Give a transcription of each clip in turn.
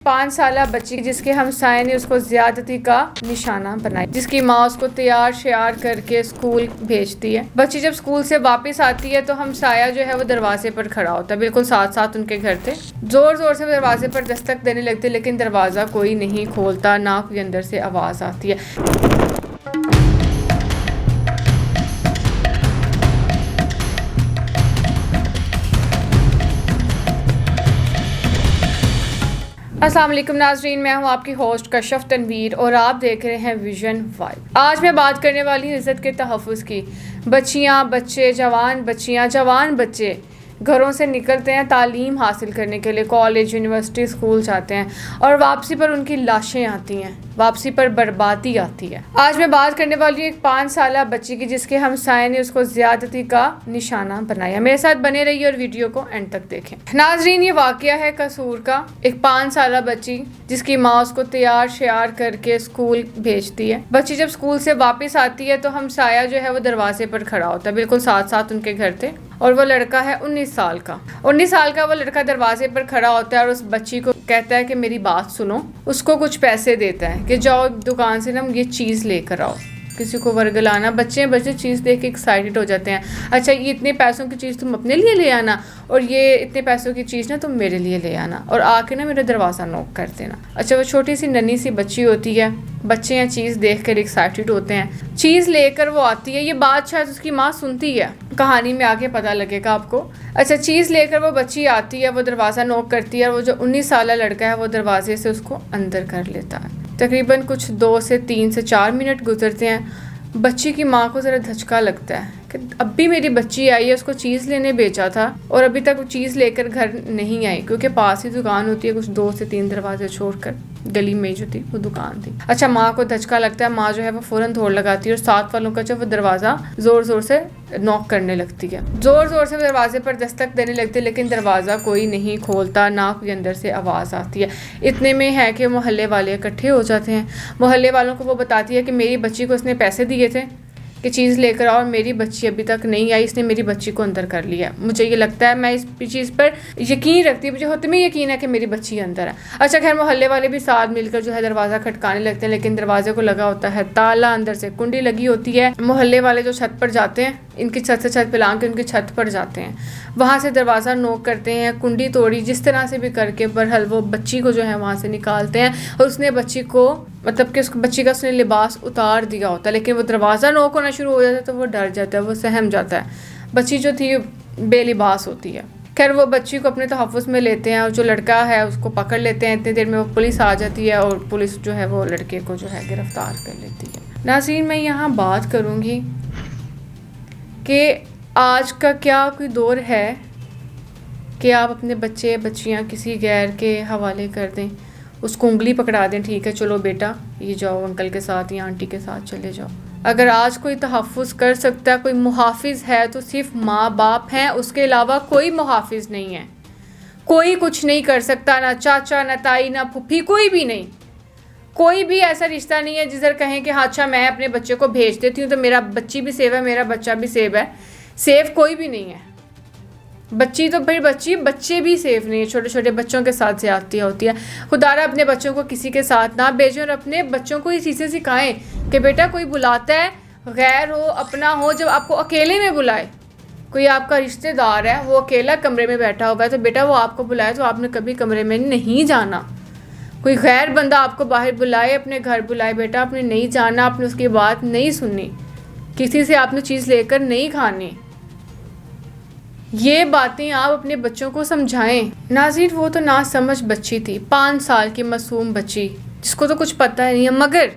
5 साला बच्ची जिसके हमसाये ने उसको ज्यादती का निशाना बनाया, जिसकी माँ उसको तैयार श्यार करके स्कूल भेजती है। बच्ची जब स्कूल से वापस आती है तो हमसाया जो है वो दरवाजे पर खड़ा होता है, बिल्कुल साथ साथ उनके घर थे। जोर जोर से दरवाजे पर दस्तक देने लगते, लेकिन दरवाज़ा कोई नहीं खोलता, ना कोई अंदर से आवाज़ आती है। अस्सलाम वालेकुम नाज़रीन, मैं हूं आपकी होस्ट कशफ तनवीर और आप देख रहे हैं विजन वाइब। आज मैं बात करने वाली हूं इज़्ज़त के तहफ़्फ़ुज़ की। बच्चियां, बच्चे, जवान बच्चे घरों से निकलते हैं तालीम हासिल करने के लिए, कॉलेज, यूनिवर्सिटी, स्कूल जाते हैं और वापसी पर उनकी लाशें आती हैं, वापसी पर बर्बादी आती है। आज मैं बात करने वाली हूँ एक 5 साला बच्ची की जिसके हमसाये ने उसको ज्यादती का निशाना बनाया। मेरे साथ बने रहिए और वीडियो को एंड तक देखें। नाजरीन, ये वाकया है कसूर का। एक 5 साला बच्ची जिसकी माँ उसको तैयार श्यार करके स्कूल भेजती है। बच्ची जब स्कूल से वापस आती है तो हमसाया जो है वो दरवाजे पर खड़ा होता है, बिल्कुल साथ साथ उनके घर थे और वो लड़का है 19 साल का। 19 साल का वो लड़का दरवाजे पर खड़ा होता है और उस बच्ची को कहता है कि मेरी बात सुनो। उसको कुछ पैसे देता है कि जाओ दुकान से ना ये चीज़ लेकर आओ, किसी को वर्गलाना। बच्चे चीज़ देख के एक्साइटेड हो जाते हैं। अच्छा, ये इतने पैसों की चीज़ तुम अपने लिए ले आना और ये इतने पैसों की चीज़ ना तुम मेरे लिए ले आना और आके ना मेरा दरवाज़ा नॉक कर देना। अच्छा, वो छोटी सी नन्ही सी बच्ची होती है, बच्चे हैं चीज़ देख कर एक्साइटेड होते हैं, चीज़ लेकर वो आती है। ये बात शायद उसकी माँ सुनती है, कहानी में आगे पता लगेगा आपको। अच्छा, चीज़ लेकर वो बच्ची आती है, वो दरवाज़ा नॉक करती है और वो जो 19 साला लड़का है वो दरवाजे से उसको अंदर कर लेता है। तकरीबन कुछ 2 से 3 से 4 मिनट गुजरते हैं। बच्ची की माँ को ज़रा धचका लगता है कि अब भी मेरी बच्ची आई है, उसको चीज़ लेने भेजा था और अभी तक वो चीज़ लेकर घर नहीं आई, क्योंकि पास ही दुकान होती है, कुछ 2 से 3 दरवाजे छोड़कर गली में जो थी वो दुकान थी। अच्छा, माँ को धचका लगता है। माँ जो है वो फ़ौरन दौड़ लगाती है और साथ वालों का जो वो दरवाज़ा ज़ोर ज़ोर से नॉक करने लगती है। ज़ोर ज़ोर से दरवाजे पर दस्तक देने लगती, लेकिन दरवाज़ा कोई नहीं खोलता, ना कोई अंदर से आवाज़ आती है। इतने में है कि मोहल्ले वाले इकट्ठे हो जाते हैं। मोहल्ले वालों को वो बताती है कि मेरी बच्ची को उसने पैसे दिए थे कि चीज़ लेकर आओ और मेरी बच्ची अभी तक नहीं आई, इसने मेरी बच्ची को अंदर कर लिया। मुझे ये लगता है, मैं इस चीज़ पर यकीन रखती हूँ, मुझे होते में यकीन है कि मेरी बच्ची अंदर है। अच्छा, खैर मोहल्ले वाले भी साथ मिलकर जो है दरवाज़ा खटकाने लगते हैं, लेकिन दरवाजे को लगा होता है ताला, अंदर से कुंडी लगी होती है। मोहल्ले वाले जो छत पर जाते हैं, इनकी छत से छत पिला के उनकी छत पर जाते हैं, वहाँ से दरवाज़ा नॉक करते हैं, कुंडी तोड़ी जिस तरह से भी करके, बहरहाल वो बच्ची को जो है वहाँ से निकालते हैं और उसने बच्ची को, मतलब कि उस बच्ची का उसने लिबास उतार दिया होता है, लेकिन वो दरवाज़ा नॉक होना शुरू हो जाता है तो वो डर जाता है, वो सहम जाता है। बच्ची जो थी बेलिबास होती है। खैर वो बच्ची को अपने तहफ़्फ़ुज़ में लेते हैं और जो लड़का है उसको पकड़ लेते हैं। इतनी देर में वो पुलिस आ जाती है और पुलिस जो है वो लड़के को जो है गिरफ़्तार कर लेती है। नाज़रीन, मैं यहाँ बात करूँगी कि आज का क्या कोई दौर है कि आप अपने बच्चे बच्चियाँ किसी गैर के हवाले कर दें, उसको उंगली पकड़ा दें, ठीक है चलो बेटा ये जाओ अंकल के साथ या आंटी के साथ चले जाओ। अगर आज कोई तहफ़्फ़ुज़ कर सकता है, कोई मुहाफ़िज़ है तो सिर्फ माँ बाप हैं, उसके अलावा कोई मुहाफ़िज़ नहीं है। कोई कुछ नहीं कर सकता, ना चाचा, ना ताई, ना फूफी, कोई भी नहीं। कोई भी ऐसा रिश्ता नहीं है जिधर कहें कि हाँ अच्छा मैं अपने बच्चे को भेज देती हूँ तो मेरा बच्ची भी सेव है, मेरा बच्चा भी सेव है। सेफ कोई भी नहीं है। बच्ची तो फिर बच्चे भी सेफ नहीं है। छोटे छोटे बच्चों के साथ ज़्यादतियाँ होती है। खुदारा अपने बच्चों को किसी के साथ ना भेजें और अपने बच्चों को इस चीज़ें सिखाएं कि बेटा कोई बुलाता है, गैर हो अपना हो, जब आपको अकेले में बुलाए, कोई आपका रिश्तेदार है वो अकेला कमरे में बैठा हुआ है तो बेटा वो आपको बुलाए तो आपने कभी कमरे में नहीं जाना। कोई गैर बंदा आपको बाहर बुलाए, अपने घर बुलाए, बेटा आपने नहीं जाना, आपने उसकी बात नहीं सुननी, किसी से आपने चीज़ लेकर नहीं खानी। ये बातें आप अपने बच्चों को समझाएं। नाज़रीन, वो तो ना समझ बच्ची थी, 5 साल की मासूम बच्ची जिसको तो कुछ पता ही नहीं है। मगर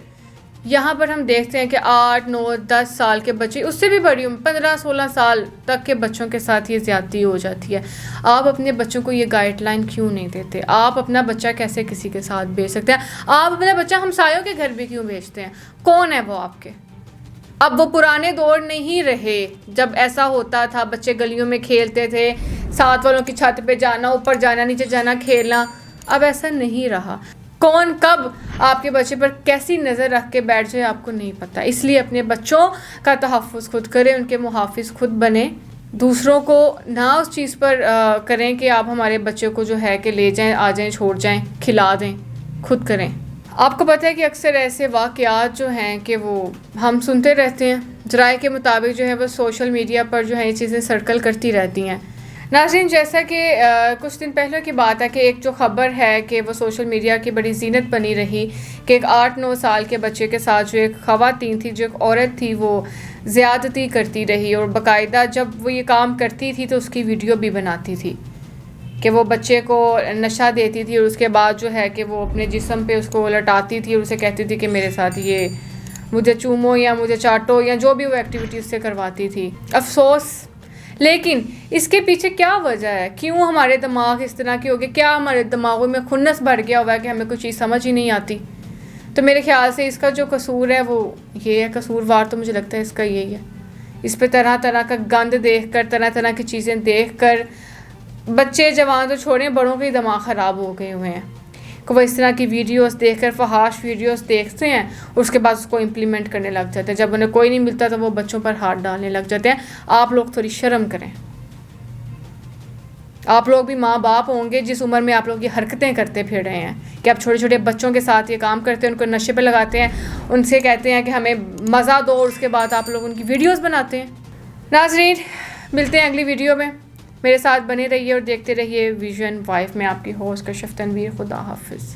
यहाँ पर हम देखते हैं कि 8, 9, 10 साल के बच्चे, उससे भी बड़ी उम्र 15, 16 साल तक के बच्चों के साथ ये ज़्यादती हो जाती है। आप अपने बच्चों को ये गाइडलाइन क्यों नहीं देते? आप अपना बच्चा कैसे किसी के साथ भेज सकते हैं? आप अपना बच्चा हमसायों के घर भी क्यों भेजते हैं? कौन है वो आपके? अब वो पुराने दौर नहीं रहे जब ऐसा होता था, बच्चे गलियों में खेलते थे, साथ वालों की छत पे जाना, ऊपर जाना, नीचे जाना, खेलना। अब ऐसा नहीं रहा। कौन कब आपके बच्चे पर कैसी नज़र रख के बैठ जाए आपको नहीं पता। इसलिए अपने बच्चों का तहफ़्फ़ुज़ खुद करें, उनके मुहाफ़िज़ खुद बने दूसरों को ना उस चीज़ पर करें कि आप हमारे बच्चे को जो है कि ले जाएं, आ जाएं, छोड़ जाएं, खिला दें, खुद करें। आपको पता है कि अक्सर ऐसे वाक़यात जो हैं कि वो हम सुनते रहते हैं, ज़राए के मुताबिक जो है वो सोशल मीडिया पर जो है ये चीज़ें सर्कल करती रहती हैं। नाज़रीन, जैसा कि कुछ दिन पहले की बात है कि एक जो ख़बर है कि वो सोशल मीडिया की बड़ी ज़ीनत बनी रही कि एक 8-9 साल के बच्चे के साथ जो एक ख़वातीन थी, जो एक औरत थी, वो ज़्यादती करती रही और बाकायदा जब वो ये काम करती थी तो उसकी वीडियो भी बनाती थी कि वो बच्चे को नशा देती थी और उसके बाद जो है कि वो अपने जिस्म पे उसको लटाती थी और उसे कहती थी कि मेरे साथ ये मुझे चूमो या मुझे चाटो या जो भी वो एक्टिविटी उससे करवाती थी। अफसोस, लेकिन इसके पीछे क्या वजह है? क्यों हमारे दिमाग इस तरह के हो गए? क्या हमारे दिमागों में खुन्नस भर गया हुआ है कि हमें कोई चीज़ समझ ही नहीं आती? तो मेरे ख्याल से इसका जो कसूर है वो ये है, कसूरवार तो मुझे लगता है इसका यही है। इस पे तरह तरह का गंद देख कर, तरह तरह की चीज़ें देख कर बच्चे जवान तो छोड़ें, बड़ों के दिमाग ख़राब हो गए हुए हैं कि वो इस तरह की वीडियोस देखकर फहाश वीडियोस देखते हैं, उसके बाद उसको इम्प्लीमेंट करने लग जाते हैं। जब उन्हें कोई नहीं मिलता तो वो बच्चों पर हाथ डालने लग जाते हैं। आप लोग थोड़ी शर्म करें। आप लोग भी माँ बाप होंगे जिस उम्र में आप लोग ये हरकतें करते फिर रहे हैं कि आप छोटे छोटे बच्चों के साथ ये काम करते हैं, उनको नशे पे लगाते हैं, उनसे कहते हैं कि हमें मज़ा दो और उसके बाद आप लोग उनकी वीडियोस बनाते हैं। नाज़रीन, मिलते हैं अगली वीडियो में। मेरे साथ बने रहिए और देखते रहिए विजन वाइफ में आपकी होस्ट कशिफ तनवीर। खुदा हाफिज़।